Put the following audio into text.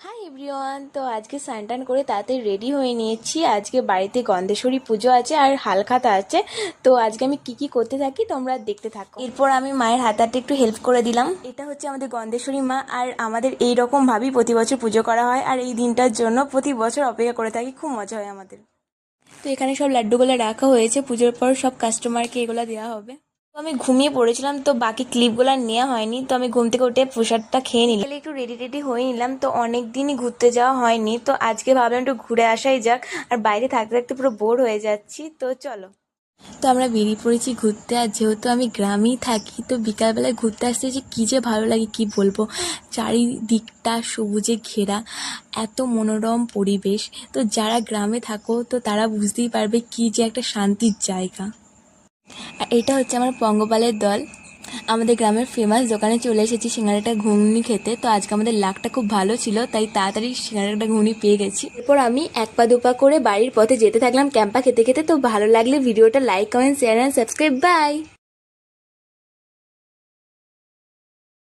Hi everyone. তো আজকে স্নান টান করে তাড়াতাড়ি রেডি হয়ে নিয়েছি। আজকে বাড়িতে গন্ধেশ্বরী পুজো আছে আর হালখাতা আছে। তো আজকে আমি কি কি করতে থাকি তোমরা দেখতে থাকো। এরপর আমি মায়ের হাতে একটু হেল্প করে দিলাম। এটা হচ্ছে আমাদের গন্ধেশ্বরী মা, আর আমাদের এই রকম ভাবেই প্রতি বছর পুজো করা হয়, আর এই দিনটার জন্য প্রতি বছর অপেক্ষা করে থাকি। খুব মজা হয় আমাদের। তো এখানে সব লাড্ডুগুলো রাখা হয়েছে, পুজোর পর সব কাস্টমারকে এগুলো দেওয়া হবে। তো আমি ঘুমিয়ে পড়েছিলাম, তো বাকি ক্লিপগুলো নেওয়া হয়নি। তো আমি ঘুম থেকে উঠে প্রসাদটা খেয়ে নিলাম, একটু রেডি রেডি হয়ে নিলাম। তো অনেক দিনই ঘুরতে যাওয়া হয়নি, তো আজকে ভাবলাম একটু ঘুরে আসাই যাক। আর বাইরে থাকতে থাকতে পুরো বোর হয়ে যাচ্ছি, তো চলো। তো আমরা বেরিয়ে পড়েছি ঘুরতে। আর যেহেতু আমি গ্রামেই থাকি, তো বিকালবেলায় ঘুরতে আসতে যে কী যে ভালো লাগে কি বলবো। চারিদিকটা সবুজে ঘেরা, এত মনোরম পরিবেশ। তো যারা গ্রামে থাকো তো তারা বুঝতেই পারবে কি যে একটা শান্তির জায়গা। আর এটা হচ্ছে আমার পঙ্গপালের দল। আমাদের গ্রামের ফেমাস দোকানে চলে এসেছি সিঙ্গাড়াটা ঘুগনি খেতে। তো আজকে আমাদের লাকটা খুব ভালো ছিল, তাই তাড়াতাড়ি সিঙ্গাড়াটা ঘুগনি পেয়ে গেছি। এরপর আমি এক পা দুপা করে বাড়ির পথে যেতে থাকলাম ক্যাম্পা খেতে খেতে। তো ভালো লাগলে ভিডিওটা like comment share and subscribe. By.